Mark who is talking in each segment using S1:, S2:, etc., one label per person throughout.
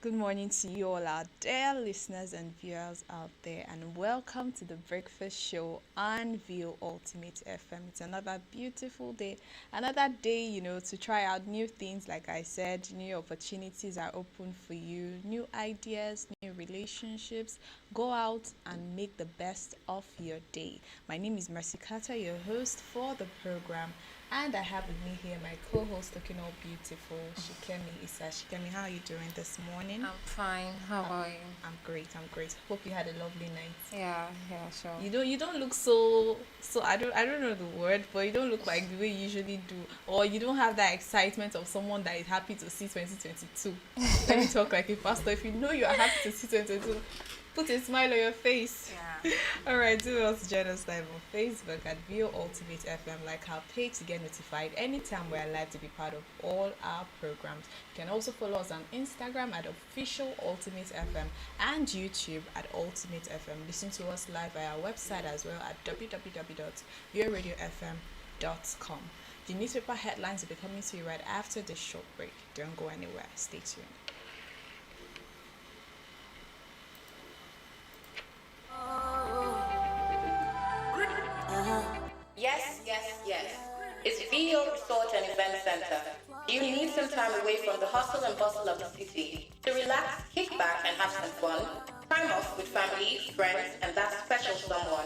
S1: Good morning to you all, our dear listeners and viewers out there, and welcome to the breakfast show on View Ultimate FM. It's another beautiful day, another day, to try out new things. Like I said, new opportunities are open for you, new ideas, new relationships. Go out and make the best of your day. My name is Mercy Carter, your host for the program. And I have with me here my co-host looking all beautiful, Shikemi Isa. Shikemi, how are you doing this morning?
S2: I'm fine. How
S1: Uh,
S2: are you?
S1: I'm great. I'm great. Hope you had a lovely night.
S2: Yeah, sure.
S1: You don't look so I don't know the word, but you don't look like the way you usually do, or you don't have that excitement of someone that is happy to see 2022. Let me talk like a pastor. If you know you are happy to see 2022, put a smile on your face.
S2: Yeah.
S1: All right, do us join us live on Facebook at View Ultimate FM. Like our page to get notified anytime we're live to be part of all our programs. You can also follow us on Instagram at Official Ultimate FM and YouTube at Ultimate FM. Listen to us live via our website as well at www.viewradiofm.com. The newspaper headlines will be coming to you right after this short break. Don't go anywhere. Stay tuned.
S3: Yes. It's VO Resort and Event Center. Do you need some time away from the hustle and bustle of the city to relax, kick back, and have some fun? Time off with family, friends, and that special someone.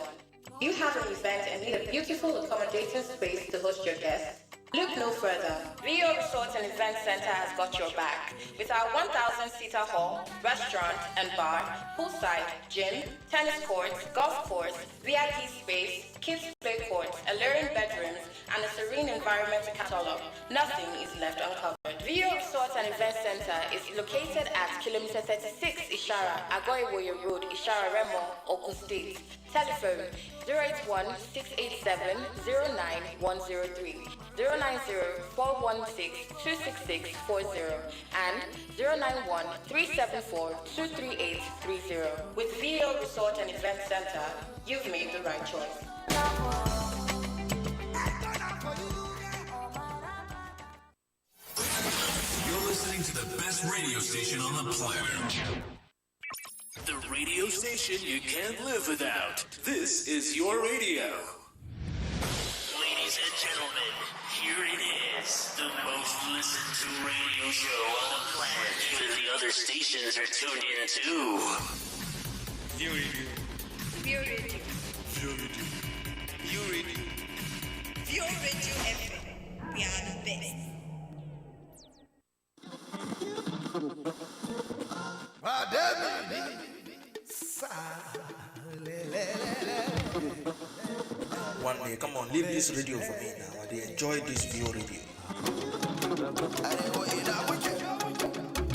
S3: You have an event and need a beautiful accommodating space to host your guests? Look no further. VO Resort and Event Center has got your back. With our 1,000-seater hall, restaurant and bar, poolside, gym, tennis courts, golf course, VIP space, kids play courts, alluring bedrooms, and a serene environment to catalog, nothing is left uncovered. VO Resort and Event Center is located at kilometer 36 Ishara, Agoiwoye Road, Ishara Remo, Ogun State. Telephone 081 687 09103, 090 416 26640, and 091 374 23830. With VO Resort and Event Center, you've made the right choice.
S4: You're listening to the best radio station on the planet. The radio station you can't live without. This is your radio. Ladies and gentlemen, here it is. The most listened to radio show on the planet. Even the other stations are tuned in too. View Radio.
S5: View Radio.
S4: View Radio.
S5: View Radio. View Radio FM. We are the best.
S6: One day, come on, leave this radio for me now. I enjoy this view radio.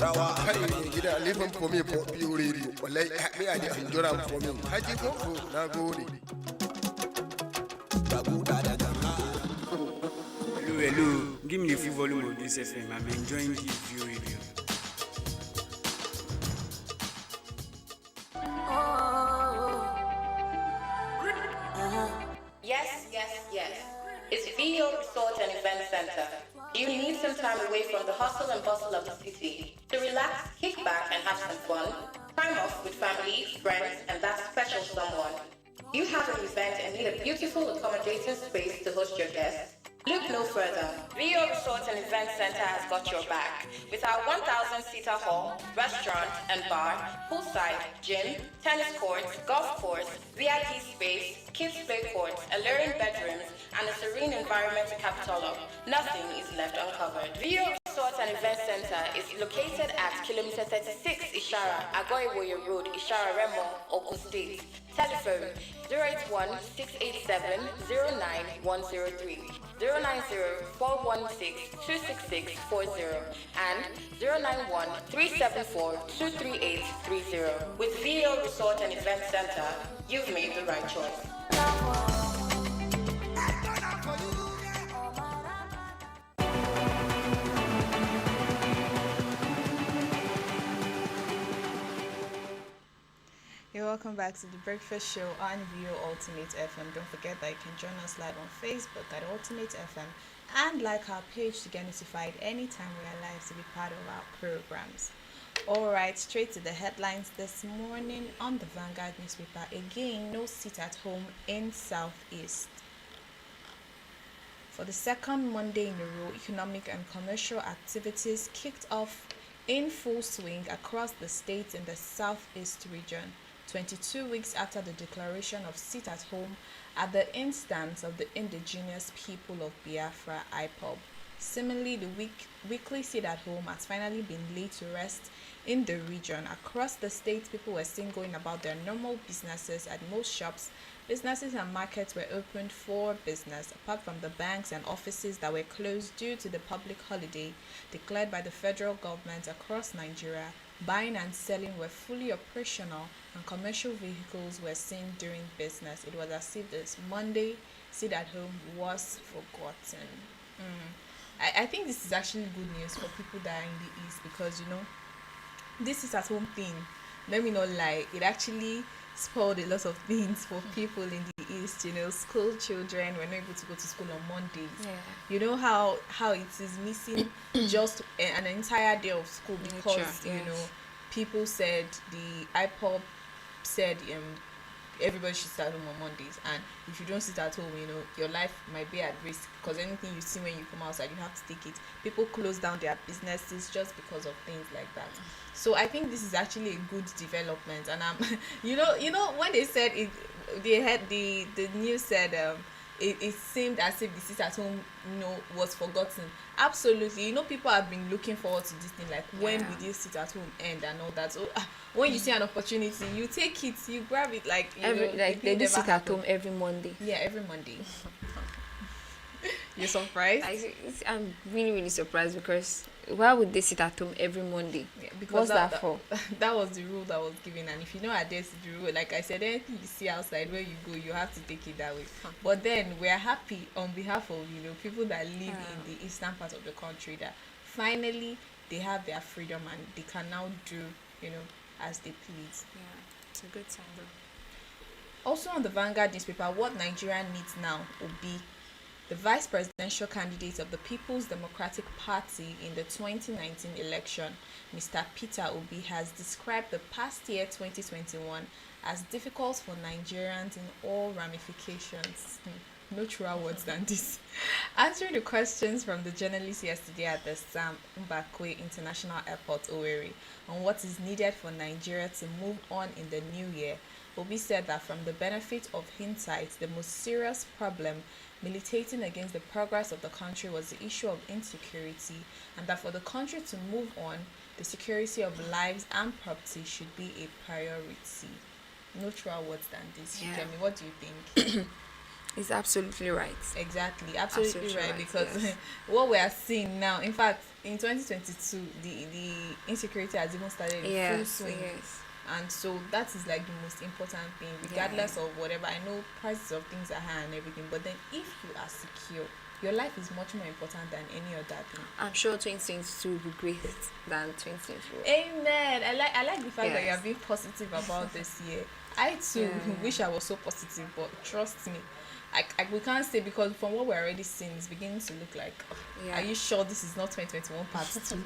S7: Rawa kai gida lifin for me for biyu radio wallahi me a da jira for me haji ko na gode
S8: Hello. Give me the full volume of this FM. I'm enjoying this view radio.
S3: Yes. It's VO Resort and Event Center. Do you need some time away from the hustle and bustle of the city to relax, kick back, and have some fun? Time off with family, friends, and that special someone. You have an event and need a beautiful accommodating space to host your guests? Look no further. VO Resort and Event Center has got your back. With our 1,000-seater hall, restaurant and bar, poolside, gym, tennis courts, golf course, VIP space, kids play courts, alluring bedrooms, and a serene environment to catalog, nothing is left uncovered. VO Resort and Event Center is located at kilometer 36 Ishara, Agoiwoye Road, Ishara Remo, Ogun State. Telephone 081 687 09103, 090 416 26640, and 091 374 23830. With VO Resort and Event Center, you've made the right choice.
S1: You're welcome back to the Breakfast Show on View Ultimate FM. Don't forget that you can join us live on Facebook at Ultimate FM and like our page to get notified anytime we are live to be part of our programs. All right, straight to the headlines this morning on the Vanguard newspaper. Again, no sit at home in Southeast. For the second Monday in a row, economic and commercial activities kicked off in full swing across the states in the Southeast region, 22 weeks after the declaration of sit at home at the instance of the indigenous people of Biafra (IPOB). Similarly, the weekly sit at home has finally been laid to rest in the region. Across the state, people were seen going about their normal businesses at most shops. Businesses and markets were opened for business, apart from the banks and offices that were closed due to the public holiday declared by the federal government across Nigeria. Buying and selling were fully operational, and commercial vehicles were seen doing business. It was as if this Monday sit at home was forgotten. I think this is actually good news for people that are in the East, because this is at home thing, let me not lie, it actually spoiled a lot of things for people in the East. School children were not able to go to school on Mondays. You know how it is missing just an entire day of school because people said the IPOP said everybody should sit at home on Mondays, and if you don't sit at home, your life might be at risk, because anything you see when you come outside, you have to take it. People close down their businesses just because of things like that. So I think this is actually a good development, and when they said it, they had the news said it seemed as if the sit at home was forgotten. Absolutely, people have been looking forward to this thing, like when will this sit at home end and all that. So when you see an opportunity, you take it, you grab it, like
S2: they do sit at home every Monday.
S1: Yeah, every Monday. You're surprised?
S2: I'm really, really surprised, because why would they sit at home every Monday?
S1: Yeah, because
S2: what's that for?
S1: That was the rule that was given, and if you know adhere to the rule, like I said, anything you see outside where you go, you have to take it that way. But then we are happy on behalf of people that live in the eastern part of the country, that finally they have their freedom and they can now do as they please.
S2: Yeah, it's a good sign though.
S1: Also on the Vanguard newspaper, what Nigeria needs now will be the vice presidential candidate of the People's Democratic Party in the 2019 election, Mr. Peter Obi, has described the past year 2021 as difficult for Nigerians in all ramifications. No truer words than this. Answering the questions from the journalists yesterday at the Sam Mbakwe International Airport, Owerri, on what is needed for Nigeria to move on in the new year, Obi said that from the benefit of hindsight, the most serious problem militating against the progress of the country was the issue of insecurity, and that for the country to move on, the security of lives and property should be a priority. No truer words than this.
S2: Yeah.
S1: Tell me, what do you think?
S2: It's absolutely right.
S1: Exactly, absolutely right, because
S2: yes.
S1: what we are seeing now, in fact, in 2022, the insecurity has even started in full swing.
S2: Yes.
S1: And so that is like the most important thing, regardless of whatever. I know prices of things are high and everything, but then if you are secure, your life is much more important than any other thing.
S2: I'm sure 2022 will be great than 2021.
S1: Amen. I like the fact that you
S2: Yes.
S1: are being positive about this year. I too wish I was so positive, but trust me, we can't say, because from what we're already seeing, it's beginning to look like, are you sure this is not 2021 part 2?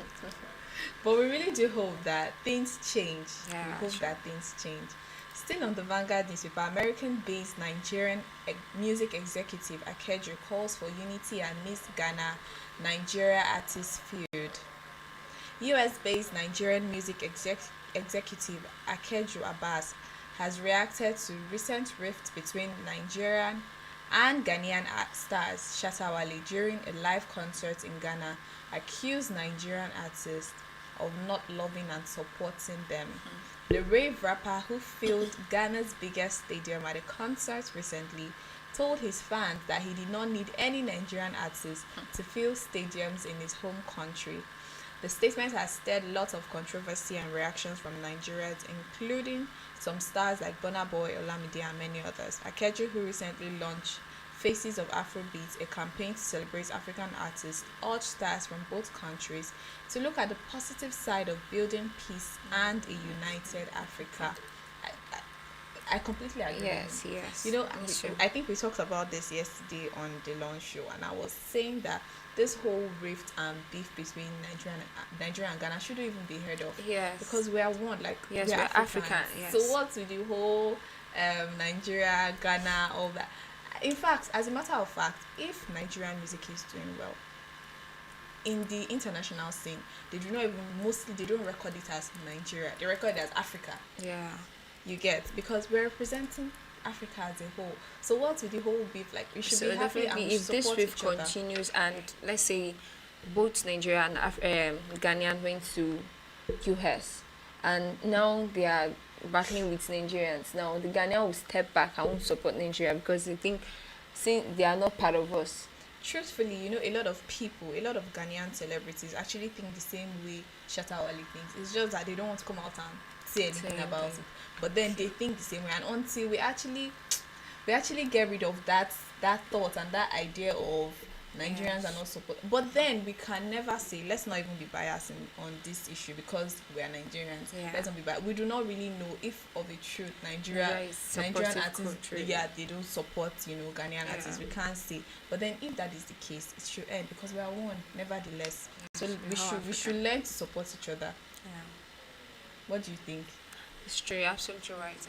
S1: But we really do hope that things change.
S2: Yeah,
S1: we hope
S2: sure.
S1: that things change. Still on the Vanguard newspaper, American-based Nigerian music executive Akeju calls for unity amidst Ghana-Nigeria artist feud. US-based Nigerian music executive Akeju Abbas has reacted to recent rift between Nigerian and Ghanaian stars Shatawale during a live concert in Ghana, accused Nigerian artists of not loving and supporting them. The rave rapper, who filled Ghana's biggest stadium at a concert recently, told his fans that he did not need any Nigerian artists to fill stadiums in his home country. The statement has stirred lots of controversy and reactions from Nigerians, including some stars like Burna Boy, Olamide, and many others. Akeju, who recently launched Faces of Afrobeat, a campaign to celebrate African artists, urged stars from both countries to look at the positive side of building peace and a united Africa. I completely agree.
S2: Yes, yes.
S1: You know,
S2: That's true.
S1: I think we talked about this yesterday on the launch show, and I was saying that this whole rift and beef between Nigeria and Ghana shouldn't even be heard of.
S2: Yes.
S1: Because we are one, like
S2: Yes,
S1: we are
S2: we're
S1: Africans.
S2: African, yes.
S1: So what's with the whole Nigeria, Ghana, all that? In fact, as a matter of fact, if Nigerian music is doing well in the international scene, they do not even they don't record it as Nigeria. They record it as Africa.
S2: Yeah.
S1: You get, because we're representing Africa as a whole. So what's with the whole beef? Like, we should
S2: So
S1: be happy and
S2: definitely,
S1: we
S2: if this
S1: support
S2: rift
S1: each other.
S2: continues, and let's say both Nigeria and Ghanaian went to US, and now they are battling with Nigerians. Now the Ghanaian will step back and won't support Nigeria because they think, since they are not part of us.
S1: Truthfully, you know, a lot of people, a lot of Ghanaian celebrities actually think the same way Shatta Wale thinks. It's just that they don't want to come out and say anything about it. But then they think the same way, and until we actually get rid of that thought and that idea of Nigerians are not support. But then we can never say, let's not even be biased on this issue because we are Nigerians.
S2: Yeah.
S1: Let's not be biased. We do not really know if of the truth Nigerian
S2: supportive
S1: artists,
S2: country.
S1: they don't support, you know, Ghanaian artists. We can't say. But then if that is the case, it should end because we are one, nevertheless. So we should learn to support each other.
S2: Yeah.
S1: What do you think?
S2: It's true, you're absolutely right.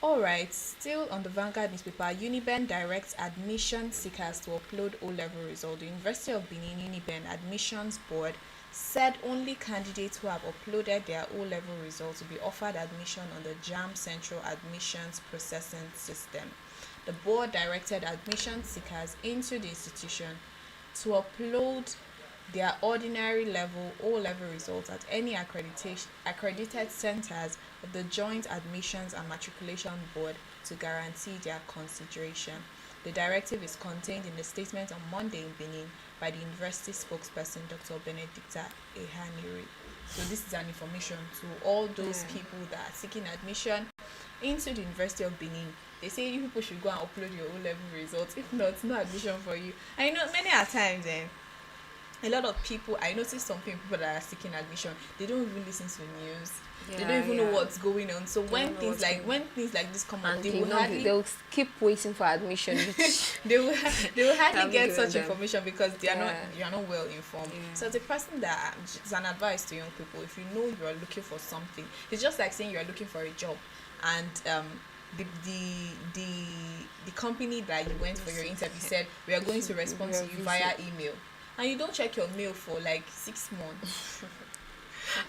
S1: Alright, still on the Vanguard newspaper, Uniben directs admission seekers to upload O-level result. The University of Benin Uniben Admissions Board said only candidates who have uploaded their O-level results will be offered admission on the JAM Central Admissions Processing System. The board directed admission seekers into the institution to upload their ordinary level O-level results at any accredited centers of the Joint Admissions and Matriculation Board to guarantee their consideration. The directive is contained in a statement on Monday in Benin by the university spokesperson, Dr. Benedicta Ehanire. So this is an information to all those people that are seeking admission into the University of Benin. They say you people should go and upload your O-level results. If not, no admission for you. And you know, many a times, a lot of people, I notice some people that are seeking admission, they don't even listen to news. They don't even know what's going on. So when things like this come up,
S2: they'll keep waiting for admission.
S1: they will hardly get such information because you are not well informed. So as a person that is an advice to young people, if you know you are looking for something, it's just like saying you are looking for a job, and the company that you went for your interview said we are going to respond to you via email, and you don't check your mail for like 6 months.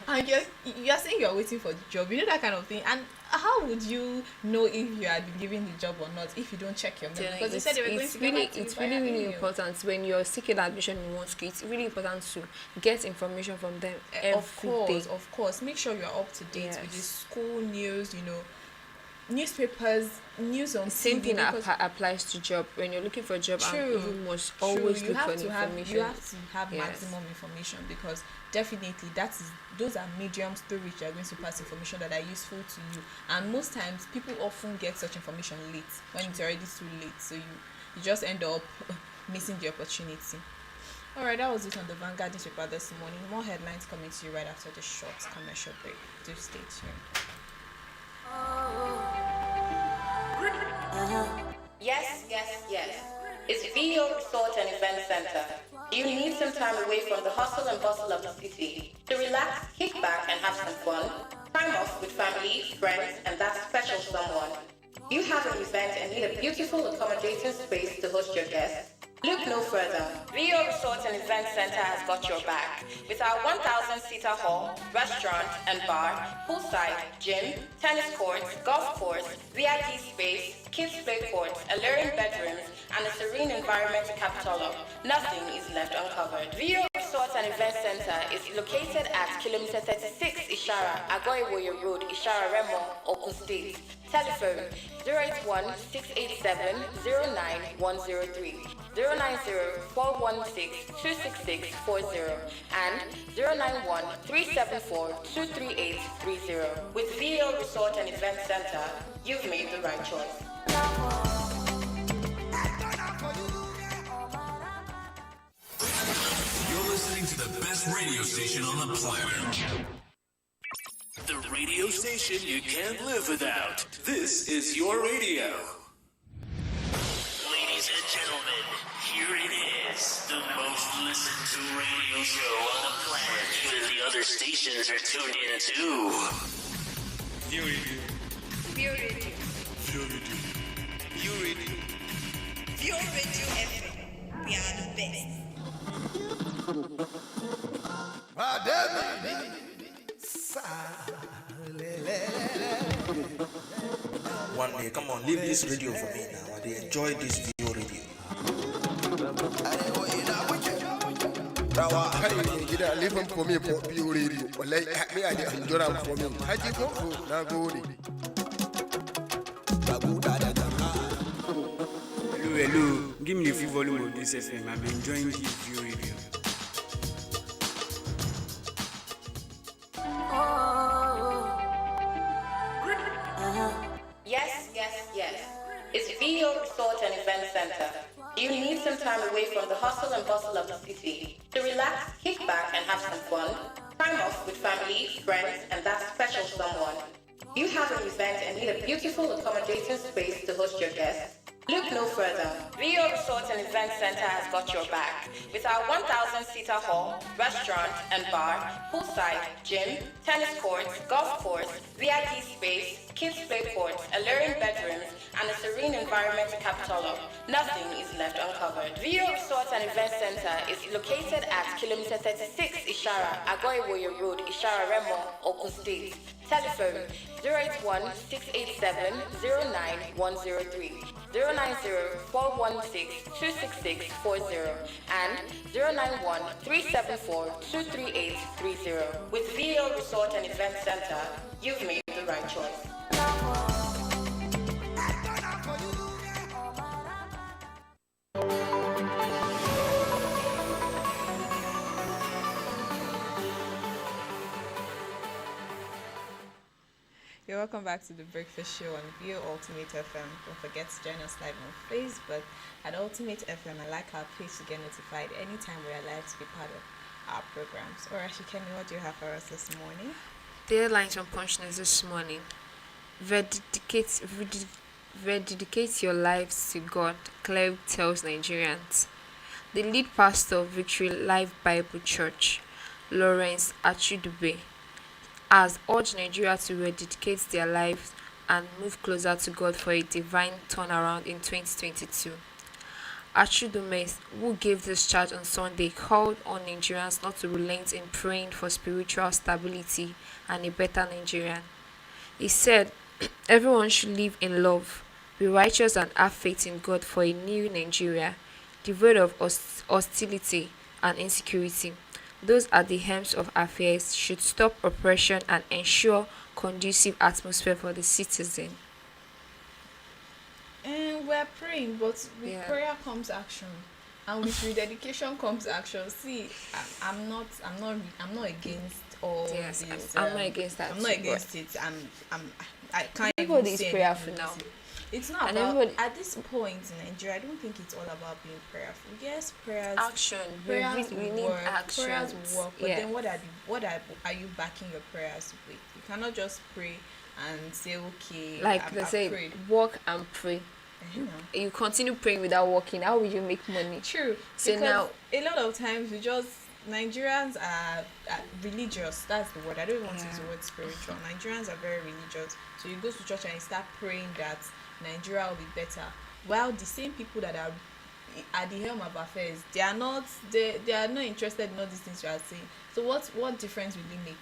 S1: And you're saying you're waiting for the job, you know, that kind of thing. And how would you know if you had been given the job or not if you don't check your mail? Because they said they were going to
S2: it's really important when you're seeking admission in one school. It's really important to get information from them every day.
S1: Of course. Make sure you're up to date with the school news, you know, newspapers, news on
S2: same
S1: TV,
S2: thing applies to job. When you're looking for a job, you must always look for information.
S1: You have to have maximum information, because definitely those are mediums through which you're going to pass information that are useful to you. And most times people often get such information late, when it's already too late, so you just end up missing the opportunity. Alright, that was it on the Vanguard newspaper this morning. More headlines coming to you right after the short commercial break. Do stay tuned.
S3: Yes. It's VO Resort and Event Center. Do you need some time away from the hustle and bustle of the city to relax, kick back, and have some fun? Time off with family, friends, and that special someone. You have an event and need a beautiful, accommodating space to host your guests? Look no further. VO Resort and Event Center has got your back. With our 1,000-seater hall, restaurant and bar, poolside, gym, tennis courts, golf course, VIP space, kids play courts, alluring bedrooms, and a serene environment to Capitolo, nothing is left uncovered. VO Resort and Event Center is located at kilometer 36 Ishara, Agoiwoye Road, Ishara Remo, Ogun State. Telephone 081-687-09103, 090-416-26640, and 091-374-23830. With VO Resort and Event Center, you've made the right choice.
S4: You're listening to the best radio station on the planet. The The radio station you can't live without. This is your radio. Ladies and gentlemen, here it is. The most listened to radio show on the planet. Even the other stations are tuned in too.
S5: View Radio. View Radio.
S6: View Radio.
S5: View Radio. View Radio FM. We are the best.
S6: One day, come on, leave this radio for me now. They enjoy this View Radio.
S7: Rawa har yi gida lifin for me for biyu radio. Wallahi me I dey enjoy am for me. Haji ko na gode.
S8: Hello. Give me the full volume of this FM. I'm enjoying this view radio.
S3: Yes. It's VO Resort and Event Center. You need some time away from the hustle and bustle of the city to relax, kick back, and have some fun. Time off with family, friends, and that special someone. You have an event and need a beautiful, accommodating space to host your guests. Look no further. VO Resort and Event Center has got your back. With our 1,000-seater hall, restaurant and bar, poolside, gym, tennis courts, golf course, VIP space, kids play courts, alluring bedrooms, and a serene environment to cap it all up, nothing is left uncovered. VO Resort and Event Center is located at kilometer 36 Ishara, Agoiwoye Road, Ishara Remo, Ogun State. Telephone 081-687-09103, 090-416-26640, and 091-374-23830. With VO Resort and Event Center, you've made the right choice.
S1: You're welcome back to the Breakfast Show on View Ultimate FM. Don't forget to join us live on Facebook at Ultimate FM and like our page to get notified anytime we are live to be part of our programs. Or actually, Kenny, what do you have for us this morning?
S2: The headlines from Punch News this morning. Rededicate your lives to God, Cleve tells Nigerians. The lead pastor of Victory Life Bible Church, Lawrence Achidube, has urged Nigeria to rededicate their lives and move closer to God for a divine turnaround in 2022. Achidube, who gave this charge on Sunday, called on Nigerians not to relent in praying for spiritual stability and a better Nigeria. He said, everyone should live in love, be righteous and have faith in God for a new Nigeria, devoid of hostility and insecurity. Those at the helms of affairs should stop oppression and ensure conducive atmosphere for the citizen.
S1: And we're praying, but with prayer comes action, and with rededication comes action. See, I'm not against all
S2: Yes,
S1: this.
S2: I'm not against that.
S1: I'm not against it. I can't.
S2: Everybody
S1: even
S2: is
S1: say
S2: prayerful
S1: anything.
S2: now.
S1: It's not
S2: And
S1: about
S2: everybody-
S1: at this point in Nigeria. I don't think it's all about being prayerful. Yes, prayers.
S2: Action.
S1: Prayers
S2: We need
S1: work.
S2: action.
S1: Prayers work, but
S2: Yeah.
S1: then what are you backing your prayers with? You cannot just pray and say, okay,
S2: Like they
S1: I've
S2: say,
S1: prayed.
S2: walk and pray.
S1: You know.
S2: You continue praying without working. How will you make money?
S1: True.
S2: So
S1: Because
S2: now-
S1: a lot of times Nigerians are religious. That's the word. I don't want to use the word spiritual. Nigerians are very religious. So you go to church and you start praying that Nigeria will be better. While the same people that are at the helm of affairs, they are not interested in all these things you are saying. So what difference will it make?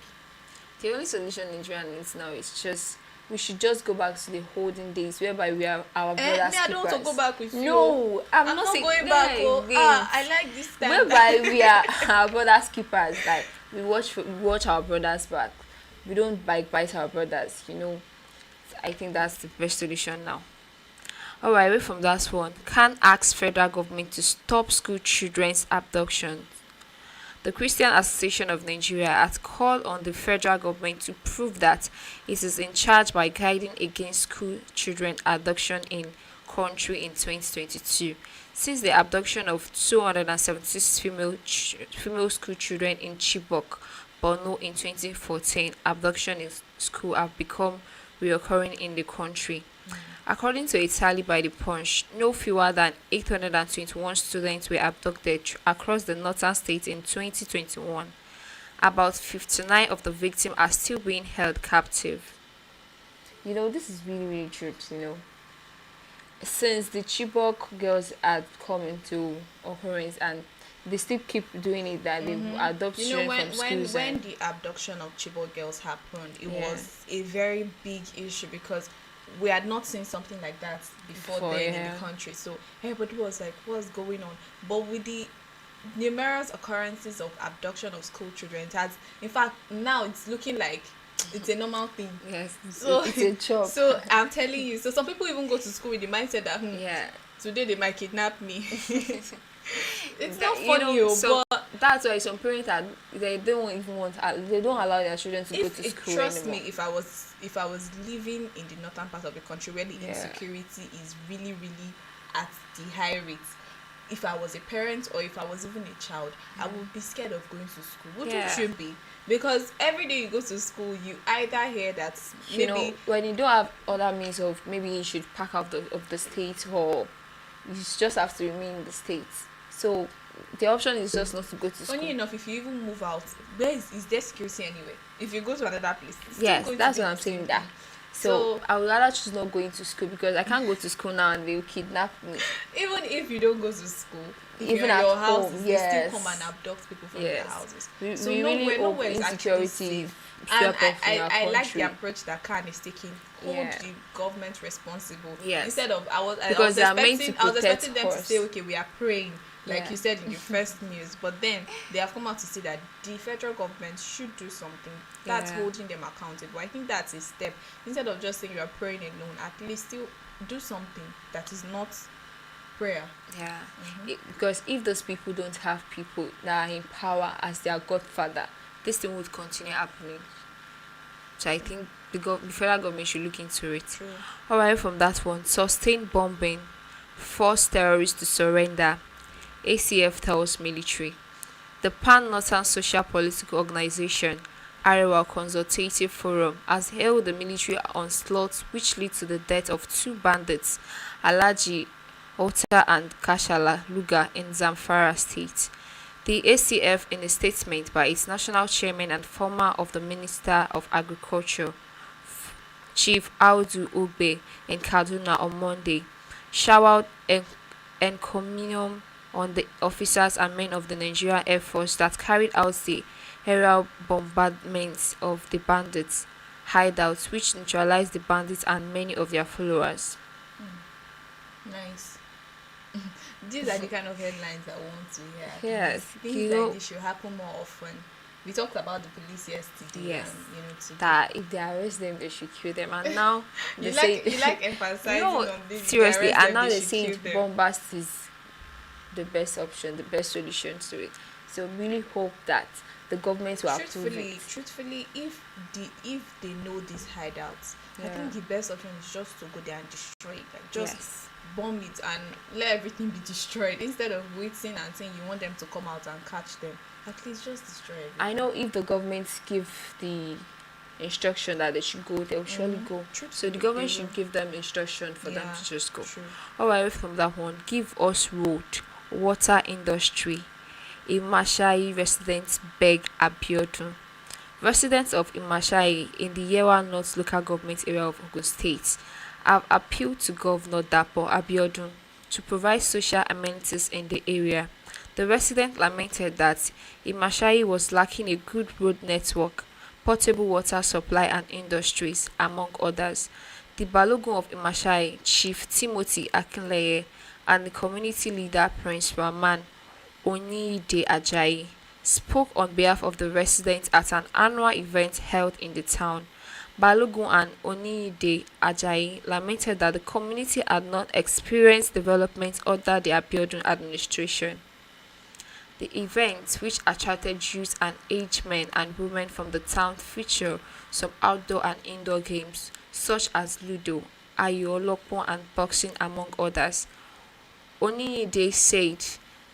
S2: The only solution Nigeria needs now is just we should just go back to the olden days whereby we are our brothers keepers.
S1: I don't want to go back with you.
S2: No, I'm not saying
S1: going back. I like this time.
S2: Whereby we are our brothers keepers. Like we watch our brothers back. We don't bite our brothers. I think that's the best solution now. Alright, away from that one. Can ask federal government to stop school children's abductions. The Christian Association of Nigeria has called on the federal government to prove that it is in charge by guiding against school children abduction in country in 2022. Since the abduction of 276 female school children in Chibok Borno in 2014, abduction in school have become reoccurring in the country. According to a tally by the Punch, no fewer than 821 students were abducted across the northern states in 2021. About 59 of the victims are still being held captive. This is really, really true, since the Chibok girls had come into occurrence and they still keep doing it, that they adopt
S1: You know,
S2: children from schools
S1: when
S2: and
S1: the abduction of Chibok girls happened, it
S2: Yeah.
S1: was a very big issue because we had not seen something like that before
S2: Before,
S1: then in
S2: yeah.
S1: the country. So everybody was like, "What's going on?" But with the numerous occurrences of abduction of school children, it has, in fact, now it's looking like it's a normal thing.
S2: yes,
S1: So
S2: it's a job.
S1: So I'm telling you, so some people even go to school with the mindset that
S2: Yeah.
S1: today they might kidnap me. It's not
S2: You
S1: funny,
S2: know, so
S1: but
S2: that's why some parents are they don't even want they don't allow their children to go to
S1: if
S2: school
S1: trust
S2: anymore.
S1: me, if I was living in the northern part of the country where the
S2: Yeah.
S1: insecurity is really really at the high rate, if I was a parent or if I was even a child, I would be scared of going to school. Wouldn't
S2: Yeah.
S1: you be? Because every day you go to school, you either hear that
S2: You
S1: maybe
S2: know, when you don't have other means of maybe you should pack out of the state, or you just have to remain in the states. So the option is just not to go to school.
S1: funny enough, if you even move out, is there security anyway? If you go to another place, it's still
S2: Yes,
S1: going to
S2: that's
S1: be
S2: what
S1: the
S2: I'm
S1: same
S2: saying. That
S1: thing.
S2: so I would rather choose not going to school because I can't go to school now and they'll kidnap me.
S1: Even if you don't go to school, if
S2: Even
S1: you're in
S2: at
S1: your
S2: home,
S1: houses,
S2: yes.
S1: they still come and abduct people from their
S2: Yes.
S1: houses.
S2: We
S1: So
S2: really hope
S1: nowhere is actually
S2: insecurity
S1: safe. And
S2: swept off in our
S1: I like the
S2: country.
S1: approach that Khan is taking. Hold
S2: Yeah.
S1: the government responsible.
S2: Yes.
S1: Instead of I was
S2: Because they are meant to
S1: I was
S2: protect
S1: expecting them to
S2: us.
S1: say, okay, we are praying, like
S2: Yeah.
S1: you said in the first news, but then they have come out to say that the federal government should do something that's
S2: Yeah.
S1: holding them accountable. I think that's a step. Instead of just saying you are praying alone, at least still do something that is not prayer.
S2: Yeah, because if those people don't have people that are in power as their godfather, this thing would continue happening. So I think the federal government should look into it.
S1: True.
S2: Alright, from that one, sustained bombing, forced terrorists to surrender. ACF tells military. The Pan-Northern Social Political Organization, Arewa Consultative Forum, has hailed the military onslaught which led to the death of two bandits, Alaji Ota and Kashala Luga in Zamfara State. The ACF, in a statement by its national chairman and former of the Minister of Agriculture, Chief Audu Ugbe, in Kaduna on Monday, showered encomium on the officers and men of the Nigerian Air Force that carried out the aerial bombardments of the bandits' hideouts, which neutralized the bandits and many of their followers.
S1: Nice. These are the kind of headlines I want to hear.
S2: Yes,
S1: Things
S2: you
S1: like
S2: know-
S1: this should happen more often. We talked about the police yesterday.
S2: Yes.
S1: And, today.
S2: That if they arrest them, they should kill them. And now they
S1: you like emphasizing
S2: no,
S1: on this. If they
S2: seriously,
S1: arrest
S2: and
S1: them,
S2: now
S1: they
S2: they
S1: should
S2: say
S1: kill them.
S2: bombast is the best option, the best solution to it. So really hope that the government will approve it.
S1: Truthfully, if they know these hideouts, I
S2: Yeah.
S1: think the best option is just to go there and destroy it. Like just
S2: Yes.
S1: bomb it and let everything be destroyed instead of waiting and saying you want them to come out and catch them. At least just destroy it.
S2: I know if the government give the instruction that they should go, they will surely go. So
S1: Truthfully,
S2: the government
S1: they
S2: should
S1: will.
S2: give them instruction for them
S1: Yeah,
S2: to just go.
S1: true.
S2: Alright, from that one, give us road, water industry. Imashai residents beg Abiodun. Residents of Imashai in the Yewa North local government area of Ogun State have appealed to Governor Dapo Abiodun to provide social amenities in the area. The resident lamented that Imashai was lacking a good road network, portable water supply and industries, among others. The Balogun of Imashai, Chief Timothy Akinleye, and the community leader Prince Rahman Oniyide Ajayi spoke on behalf of the residents at an annual event held in the town. Balogun and Oniyide Ajayi lamented that the community had not experienced development under the Abiodun administration. The event, which attracted youth and aged men and women from the town, featured some outdoor and indoor games such as Ludo, Ayo Olopon and boxing, among others. Oniyide said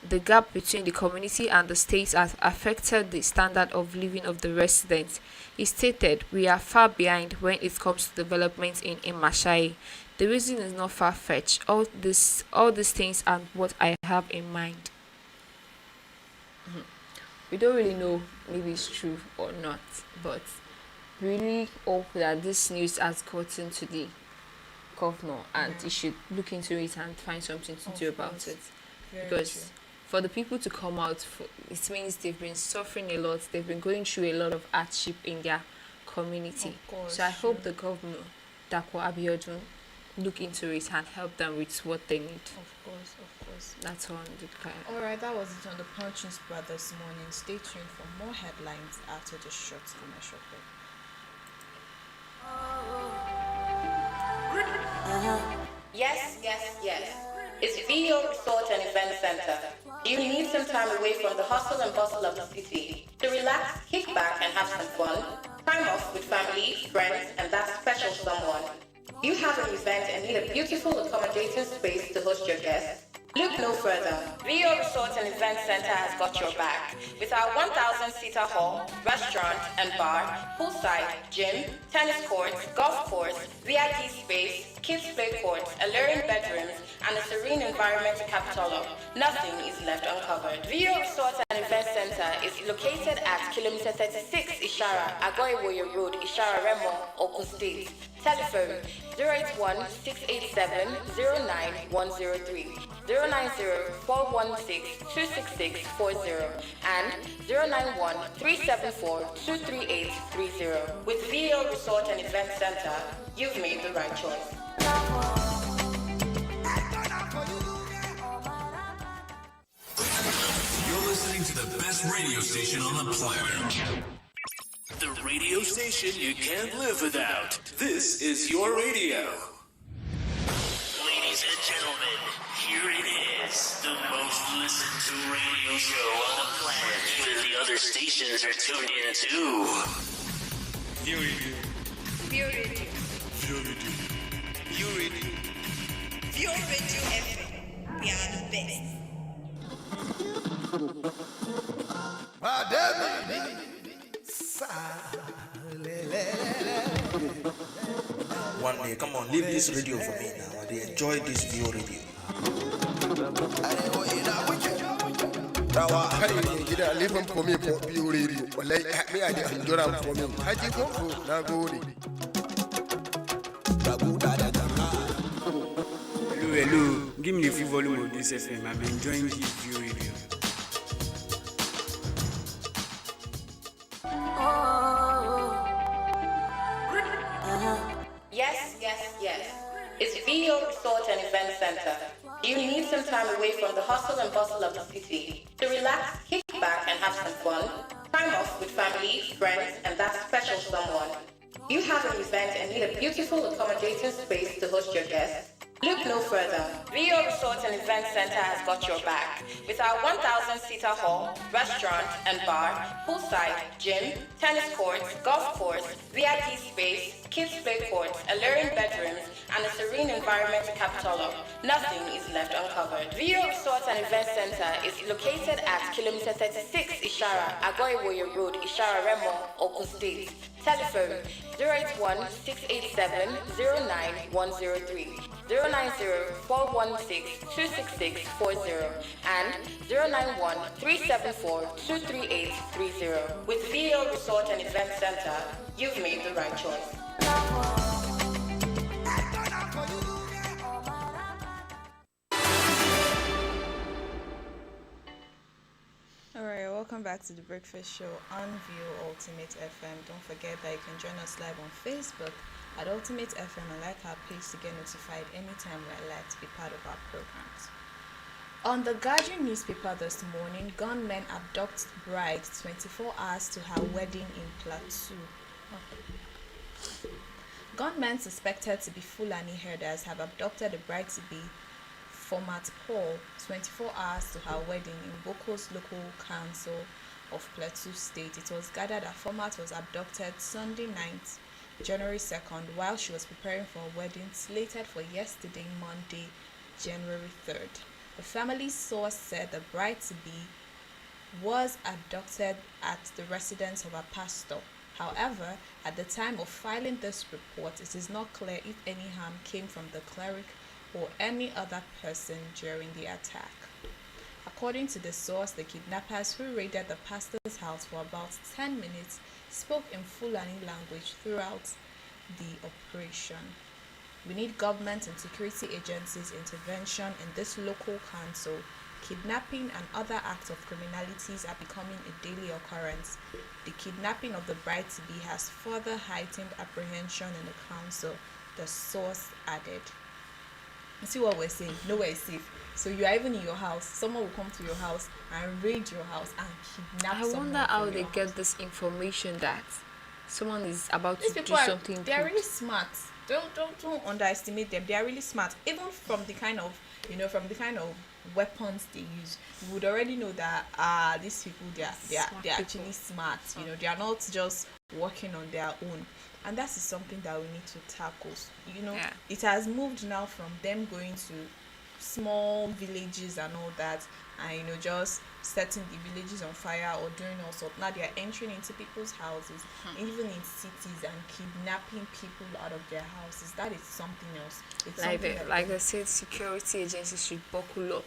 S2: the gap between the community and the state has affected the standard of living of the residents. He stated, "We are far behind when it comes to development in Imashai. The reason is not far-fetched. All these things are what I have in mind." We don't really know maybe it's true or not, but really hope that this news has gotten to the governor and he should look into it and find something to do about it. Because for the people to come out, it means they've been suffering a lot, they've been going through a lot of hardship in their community. So I hope the governor, Dapo Abiodun, look into it and help them with what they need.
S1: Of course.
S2: That's all on the kind.
S1: Alright, that was it on the Punch newspaper this morning. Stay tuned for more headlines after the short commercial break.
S3: Yes. It's VO Resort and Event Center. Do you need some time away from the hustle and bustle of the city to relax, kick back, and have some fun? Time off with family, friends, and that special someone. You have an event and need a beautiful accommodating space to host your guests? Look no further. VO Resort and Event Center has got your back. With our 1,000-seater hall, restaurant and bar, poolside, gym, tennis courts, golf course, VIP space, kids play courts, alluring bedrooms, and a serene environment to capital of, nothing is left uncovered. VO Resort and Event Center is located at kilometer 36 Ishara, Agoiwoye Road, Ishara Remo, Ogun State. Telephone 081 687 09103, 090 416 266 40, and 091 374 23830. With VO Resort and Event Center, you've made the right choice.
S4: You're listening to the best radio station on the planet. The radio station you can't live without. This is your radio. Ladies and gentlemen, here it is. The most listened to radio show on the planet. Even the other stations are tuned in too.
S5: View Radio. View Radio FM. We are the best.
S6: One day, come on, leave this radio for me now. They enjoy this VO radio.
S7: Rawa har yi gida lifin for me for biyu radio. Wallahi me I dey enjoy am for me. Haji ko na gode.
S8: Hello. Give me the full volume of this FM. I'm enjoying this view radio.
S3: Yes. It's VO Resort and Event Center. Do you need some time away from the hustle and bustle of the city to relax, kick back, and have some fun? Time off with family, friends, and that special someone. You have an event and need a beautiful accommodating space to host your guests? Look no further. VO Resort and Event Center has got your back. With our 1,000-seater hall, restaurant and bar, poolside, gym, tennis courts, golf course, VIP space, kids play courts, alluring bedrooms, and a serene environment to capital of, nothing is left uncovered. VO Resort and Event Center is located at kilometer 36 Ishara, Agoiwoye Road, Ishara Remo, Ogun State. Telephone 081 687 09103, 090 416 266 40, and 091 374 23830. With VO Resort and Event Center, you've made the right choice.
S1: Alright, welcome back to the Breakfast Show on View Ultimate FM. Don't forget that you can join us live on Facebook at Ultimate FM and like our page to get notified anytime we're live to be part of our programs. On the Guardian newspaper this morning, gunmen abduct bride 24 hours to her wedding in Plateau. Gunmen suspected to be Fulani herders have abducted the bride-to-be format Paul 24 hours to her wedding in Boko's local council of Plateau State. It was gathered that format was abducted Sunday night, January 2nd, while she was preparing for a wedding slated for yesterday, Monday, January 3rd. The family source said the bride-to-be was abducted at the residence of a pastor. However, at the time of filing this report, it is not clear if any harm came from the cleric or any other person during the attack. According to the source, the kidnappers who raided the pastor's house for about 10 minutes spoke in Fulani language throughout the operation. We need government and security agencies' intervention in this local council. Kidnapping and other acts of criminalities are becoming a daily occurrence. The kidnapping of the bride-to-be has further heightened apprehension in the council, the source added. You see what we're saying? Nowhere is safe. So you are even in your house. Someone will come to your house and raid your house and kidnap
S2: I
S1: someone.
S2: wonder how
S1: from
S2: they
S1: your
S2: get
S1: house.
S2: this information that someone is about
S1: These
S2: to do
S1: people are,
S2: something
S1: they are
S2: good.
S1: really smart. Don't underestimate them. They are really smart. Even from the kind of weapons they use, you would already know that these people they're actually smart. They are not just working on their own. And that is something that we need to tackle.
S2: Yeah.
S1: It has moved now from them going to small villages and all that, and just setting the villages on fire or doing all sorts. Now they are entering into people's houses, even in cities, and kidnapping people out of their houses. That is something else. It's something
S2: Like I said, security agencies should buckle up.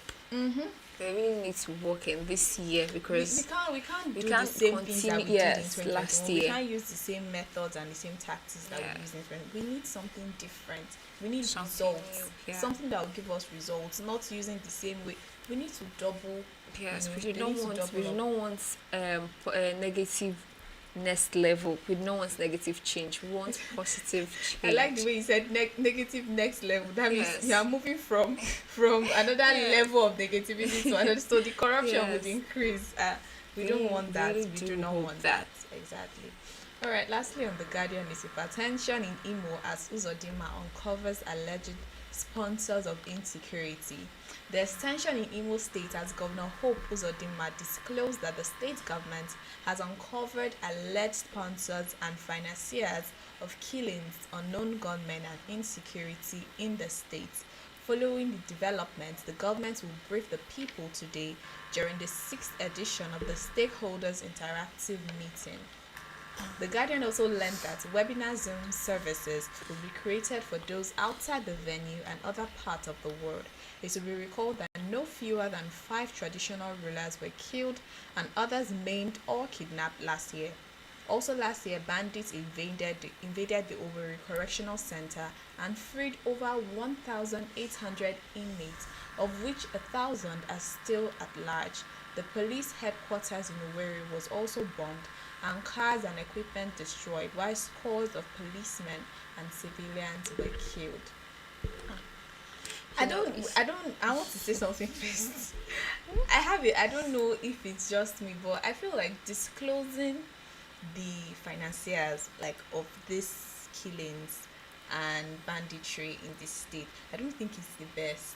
S2: They really need to work in this year because
S1: we can't do
S2: can't
S1: the same things that we
S2: continue-
S1: did in
S2: yes,
S1: 2021.
S2: last
S1: We
S2: year.
S1: can't use the same methods and the same tactics that
S2: Yeah.
S1: we used in 2020. We need something different. We need
S2: Something
S1: results.
S2: new, yeah.
S1: Something that will give us results, not using the same way. We need to double.
S2: Yes,
S1: they
S2: we
S1: need
S2: do not
S1: to
S2: want
S1: double
S2: we do
S1: up.
S2: not want negative next level. We do not want negative change. We want positive change.
S1: I like the way you said negative next level. That means
S2: Yes.
S1: you are moving from another level of negativity to another. So the corruption would
S2: Yes.
S1: increase. We don't want that.
S2: really
S1: We
S2: do
S1: do not
S2: hope
S1: want that. Exactly. All right. Lastly, on the Guardian newspaper, tension in Imo as Uzodinma uncovers alleged sponsors of insecurity. There's tension in Imo State as Governor Hope Uzodinma disclosed that the state government has uncovered alleged sponsors and financiers of killings, unknown gunmen, and insecurity in the state. Following the development, the government will brief the people today during the 6th edition of the Stakeholders Interactive Meeting. The Guardian also learned that webinar Zoom services will be created for those outside the venue and other parts of the world. It will be recalled that no fewer than 5 traditional rulers were killed and others maimed or kidnapped last year. Also last year, bandits invaded the Owerri Correctional Center and freed over 1,800 inmates, of which 1,000 are still at large. The police headquarters in Owerri was also bombed and cars and equipment destroyed, while scores of policemen and civilians were killed. I want to say something first. I don't know if it's just me, but I feel like disclosing the financiers of these killings and banditry in this state, I don't think it's the best.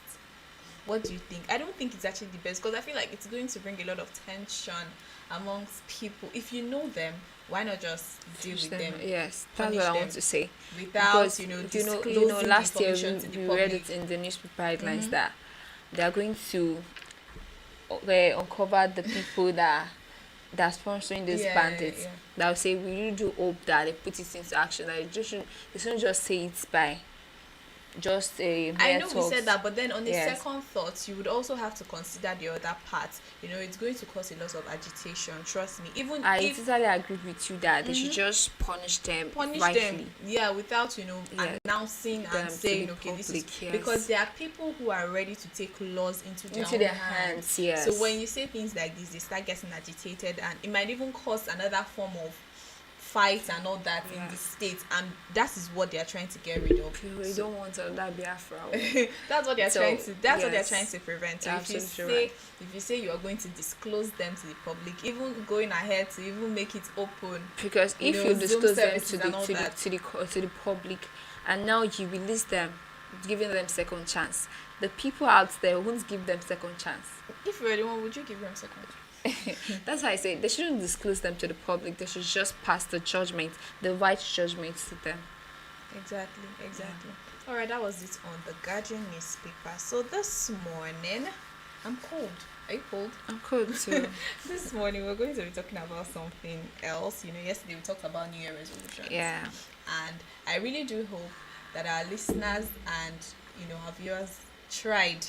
S1: What do you think? I don't think it's actually the best, because I feel like it's going to bring a lot of tension amongst people. If you know them, why not just deal with them?
S2: Yes, that's
S1: punish
S2: what I
S1: them
S2: want to say.
S1: without
S2: last
S1: disclosing
S2: year
S1: information to the
S2: we read
S1: public.
S2: it in the newspaper headlines that they are going to uncover the people that are sponsoring these bandits.
S1: Yeah.
S2: That will say we really do hope that they put it into action. That they shouldn't just say it by just a mere
S1: I know
S2: talks.
S1: we said that, but then on the
S2: Yes.
S1: second thought, you would also have to consider the other part. It's going to cause a lot of agitation. Trust me. Even
S2: I
S1: if
S2: totally agree with you that they should just punish them rightly.
S1: without
S2: Yeah.
S1: announcing
S2: Them
S1: and
S2: to
S1: saying
S2: the
S1: okay, this is
S2: public, yes.
S1: because there are people who are ready to take laws into their own hands.
S2: Yes.
S1: So when you say things like this, they start getting agitated, and it might even cause another form of fight and all that in
S2: Yeah.
S1: the state, and that is what they are trying to get rid of.
S2: we don't want that Biafra.
S1: That's what they're
S2: So,
S1: trying to. That's what they're
S2: yes.
S1: trying to prevent. So
S2: You're
S1: if you
S2: absolutely
S1: say
S2: right.
S1: if you say you are going to disclose them to the public, even going ahead to even make it open,
S2: Because if you
S1: Zoom
S2: disclose them
S1: services
S2: to
S1: and all
S2: the
S1: that.
S2: to the public, and now you release them, giving them second chance, the people out there won't give them second chance.
S1: if you're the one, would you give them second?
S2: That's why I say they shouldn't disclose them to the public. They should just pass the judgment, the right judgment to them.
S1: Exactly. All right, that was it on the Guardian newspaper. So this morning, I'm cold. Are you cold?
S2: I'm cool too.
S1: This morning we're going to be talking about something else. Yesterday we talked about New Year resolutions.
S2: Yeah.
S1: And I really do hope that our listeners and our viewers tried.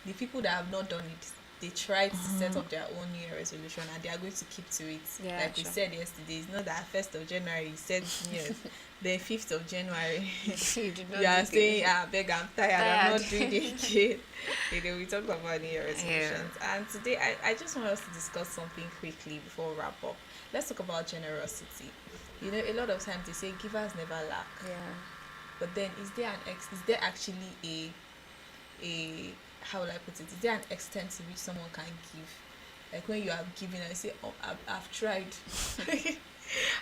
S1: The people that have not done it, they tried to set up their own New Year resolution and they are going to keep to it.
S2: Yeah,
S1: Like we
S2: sure.
S1: said yesterday, it's not that 1st of January you said New Year's, then 5th of January
S2: You did not
S1: you are
S2: do
S1: saying,
S2: it.
S1: beg, I'm tired, I'm not
S2: Tired.
S1: doing it again. We talked about New Year resolutions. And today I just want us to discuss something quickly before we wrap up. Let's talk about generosity. A lot of times they say givers never lack.
S2: Yeah.
S1: But then is there actually a how will I put it? Is there an extent to which someone can give? Like when you are giving and you say, oh, I've tried.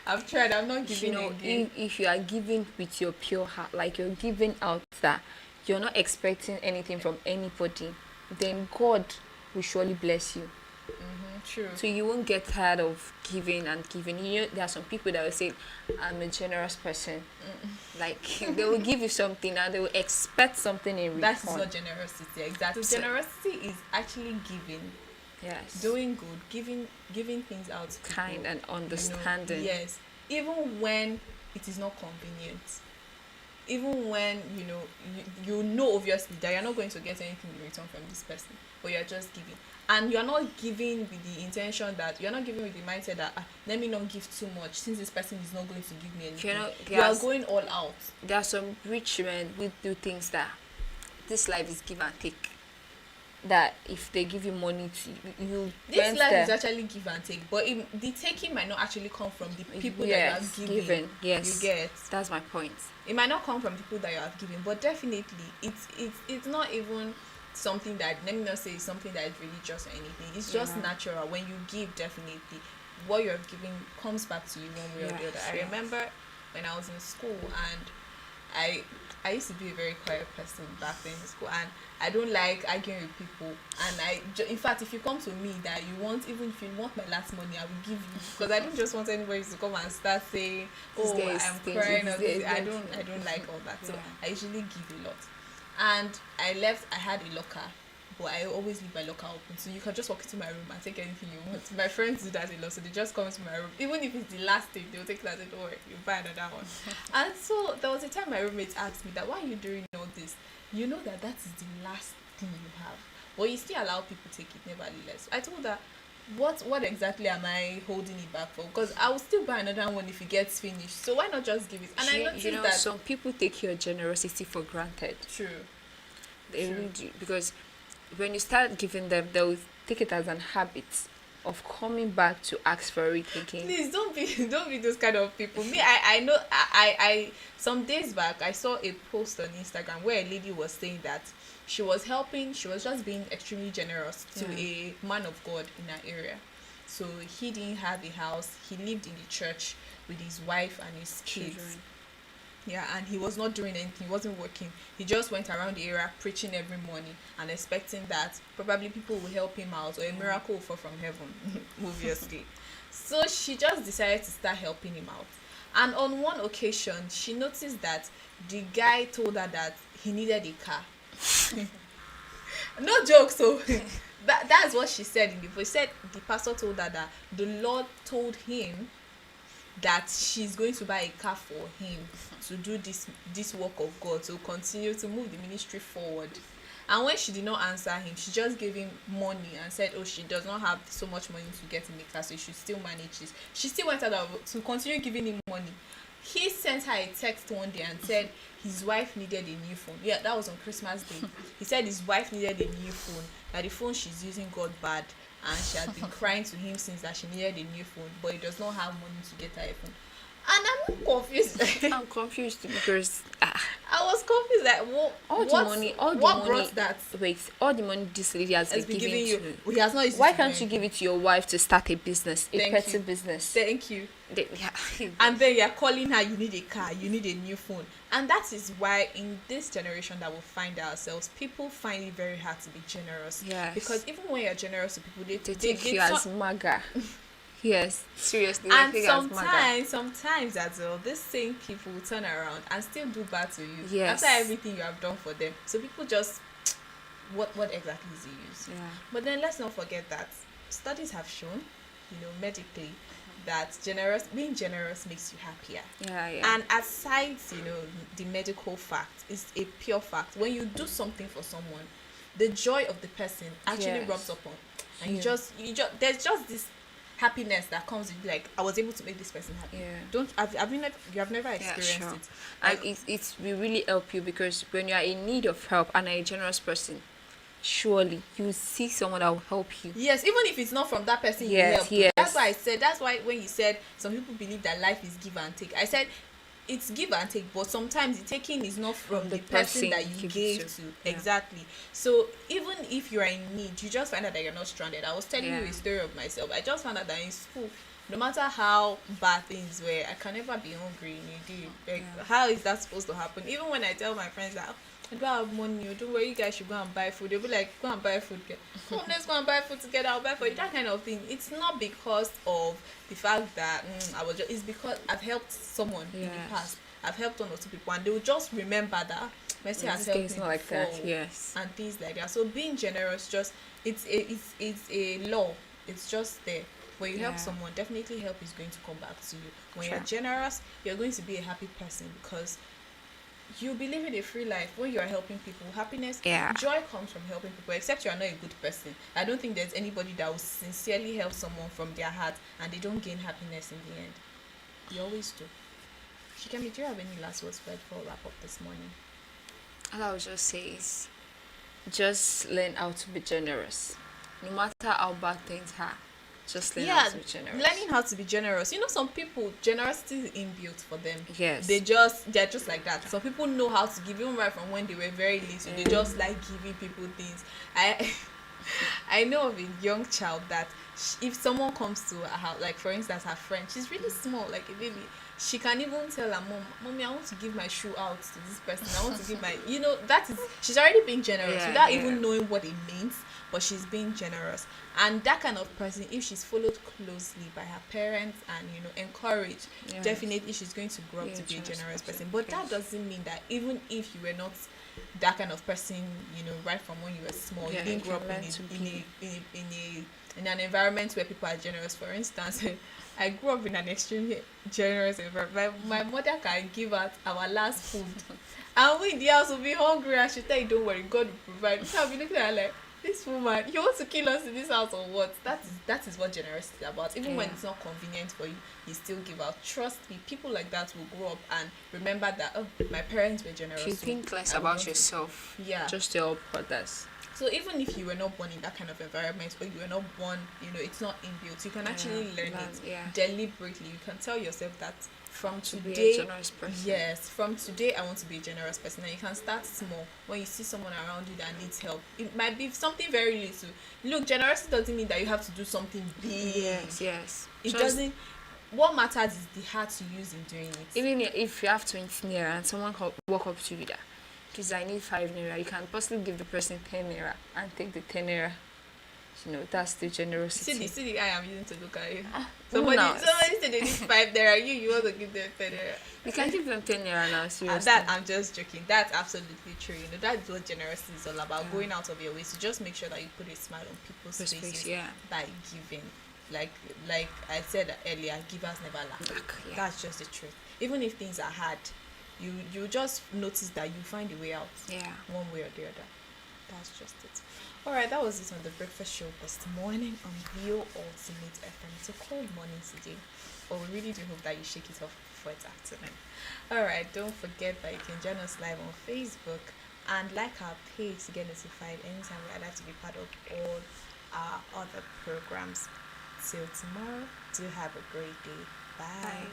S1: I've tried, I'm not giving again.
S2: If you are giving with your pure heart, like you're giving out that you're not expecting anything from anybody, then God will surely bless you.
S1: True.
S2: So you won't get tired of giving and giving. There are some people that will say, I'm a generous person. Like they will give you something and they will expect something in return.
S1: That's not generosity, exactly.
S2: So-
S1: Generosity is actually giving,
S2: Yes.
S1: doing good, giving things out to
S2: Kind
S1: people,
S2: and understanding.
S1: Yes, even when it is not convenient, even when you know obviously that you're not going to get anything in return from this person, but you're just giving, and you're not giving with the intention that you're not giving with the mindset that let me not give too much since this person is not going to give me anything. You are going all out.
S2: There are some rich men who do things that this life is give and take. That if they give you money to you
S1: This
S2: went
S1: life
S2: there.
S1: is actually give and take, but the taking might not actually come from the people
S2: Yes,
S1: that you have given.
S2: yes.
S1: You get.
S2: That's my point.
S1: It might not come from people that you have given, but definitely it's not even something that, let me not say it's something that is religious or anything. It's just natural. When you give, definitely what you're giving comes back to you one way or the other. I remember when I was in school and I used to be a very quiet person back then in school, and I don't like arguing with people. And in fact, if you come to me that even if you want my last money, I will give you, because I don't just want anybody to come and start saying, "Oh, I'm crying," or this. I don't like all that. So I usually give a lot. And I had a locker, but I always leave my locker open, so you can just walk into my room and take anything you want. My friends do that a lot, so they just come into my room, even if it's the last thing, they'll take that and don't worry, you buy another one. And so there was a time my roommate asked me that, why are you doing all this? You know that is the last thing you have, but you still allow people to take it nevertheless. I told her, what exactly am I holding it back for? Because I will still buy another one if it gets finished, so why not just give it? And I noticed that
S2: some people take your generosity for granted.
S1: True.
S2: They really do, because when you start giving them, they'll take it as an habit of coming back to ask for it again.
S1: Please don't be those kind of people. Me, I know. I some days back I saw a post on Instagram where a lady was saying that she was just being extremely generous to a man of God in her area. So he didn't have a house. He lived in the church with his wife and his kids. Yeah, and he was not doing anything. He wasn't working. He just went around the area preaching every morning and expecting that probably people will help him out or a miracle will fall from heaven, obviously. So she just decided to start helping him out. And on one occasion, she noticed that the guy told her that he needed a car. No joke. So that's what she said in the voice. She said the pastor told her that the Lord told him that she's going to buy a car for him to do this work of God, to continue to move the ministry forward. And when she did not answer him, she just gave him money and said, oh, she does not have so much money to get in the car, so she should still manage this. She still went out to continue giving him money. He sent her a text one day and said his wife needed a new phone. Yeah, that was on Christmas Day. He said his wife needed a new phone, that the phone she's using got bad, and she had been crying to him since that she needed a new phone, but he does not have money to get her a phone. And I'm confused.
S2: I'm confused because
S1: I was confused that
S2: all the money
S1: brought that?
S2: Wait, all the money this lady has been giving
S1: you. He has not used
S2: why
S1: it
S2: can't
S1: to
S2: you give it to your wife to start a business, a petty business?
S1: Thank you. And then you're calling her, you need a car, you need a new phone. And that is why in this generation that we find ourselves, people find it very hard to be generous.
S2: Yes.
S1: Because even when you're generous to people, they
S2: take you as maga. Yes, seriously.
S1: And sometimes as well, these same people will turn around and still do bad to you.
S2: Yes.
S1: After everything you have done for them. So people just what exactly is the use?
S2: Yeah.
S1: But then let's not forget that studies have shown, medically, that being generous makes you happier.
S2: Yeah.
S1: And aside, the medical fact is a pure fact. When you do something for someone, the joy of the person actually
S2: Yes.
S1: rubs up on, and
S2: Yeah.
S1: you just there's just this happiness that comes with, like, I was able to make this person happy.
S2: Yeah.
S1: You have never
S2: Yeah,
S1: experienced
S2: sure.
S1: it.
S2: And it will really help you, because when you are in need of help and are a generous person, surely you see someone that will help you.
S1: Yes, even if it's not from that person
S2: Yes,
S1: you help.
S2: yes.
S1: That's why when you said some people believe that life is give and take, I said it's give and take, but sometimes the taking is not from the person that you
S2: give
S1: gave
S2: it
S1: to.
S2: Yeah.
S1: Exactly. So even if you are in need, you just find out that you're not stranded. I was telling you
S2: Yeah.
S1: a story of myself. I just found out that in school, no matter how bad things were, I can never be hungry in a day. Like, how is that supposed to happen? Even when I tell my friends that, I don't have money, don't worry, you guys should go and buy food, they'll be like, go and buy food. Come, let's go and buy food together, I'll buy for you. That kind of thing. It's not because of the fact that it's because I've helped someone in the
S2: Yes.
S1: past. I've helped one or two people, and they'll just remember that Mercy has helped me
S2: It's not like
S1: before,
S2: that. Yes.
S1: and things like that. So being generous, it's a law. It's just there. When you help
S2: Yeah.
S1: someone, definitely help is going to come back to you. When
S2: Sure.
S1: you're generous, you're going to be a happy person, because you'll be living a free life. When you are helping people, happiness,
S2: Yeah.
S1: joy comes from helping people, except you are not a good person. I don't think there's anybody that will sincerely help someone from their heart and they don't gain happiness in the end. You always do. Shikemi, do you have any last words before we wrap up this morning?
S2: All I would just say is, just learn how to be generous. No matter how bad things are, just learn how to be generous.
S1: Learning how to be generous. Some people, generosity is inbuilt for them.
S2: Yes.
S1: They're just like that. Some people know how to give, even right from when they were very little. They just like giving people things. I know of a young child that if someone comes to her house, like for instance her friend, she's really small, like a baby, she can even tell her mom, "Mommy, I want to give my shoe out to this person. I want to give my," that is, she's already being generous without even knowing what it means, but she's being generous. And that kind of person, if she's followed closely by her parents and encouraged, definitely she's going to grow up to be a generous person. But that doesn't mean that even if you were not that kind of person, right from when you were small, you didn't grow up in an environment where people are generous. For instance, I grew up in an extremely generous environment. My mother can give out our last food, and we in the house will be hungry, and she'll tell you, "Don't worry, God will provide." So I'll be looking at her like, this woman, you want to kill us in this house or what? That is what generosity is about. Even when it's not convenient for you, you still give out. Trust me, people like that will grow up and remember that, oh, my parents were generous.
S2: You think less about yourself. Just to help others.
S1: So even if you were not born in that kind of environment, or you were not born, it's not inbuilt, you can actually learn it deliberately. You can tell yourself that from today,
S2: be a generous person.
S1: Yes, from today I want to be a generous person. And you can start small. When you see someone around you that needs help, it might be something very little. Look, generosity doesn't mean that you have to do something big.
S2: Yes.
S1: It doesn't. What matters is the heart you use in doing it.
S2: Even if you have 20 naira and someone walk up to you that, please, I need 5 naira, you can possibly give the person 10 naira and take the 10 naira. That's the generosity.
S1: See the eye I'm using to look at you.
S2: Somebody
S1: said they need 5 naira. You want to give them 10 naira.
S2: You can give them 10 naira now, seriously.
S1: That I'm just joking. That's absolutely true. That's what generosity is all about. Going out of your way to just make sure that you put a smile on people's faces by giving. Like I said earlier, givers never lack. That's just the truth. Even if things are hard, you just notice that you find a way out. One way or the other. That's just it. Alright, that was it on the breakfast show this morning on Vio Ultimate FM. It's a cold morning today, but we really do hope that you shake it off before it's afternoon. Alright, don't forget that you can join us live on Facebook and like our page to get notified anytime we're allowed to be part of all our other programs. Till tomorrow, do have a great day. Bye.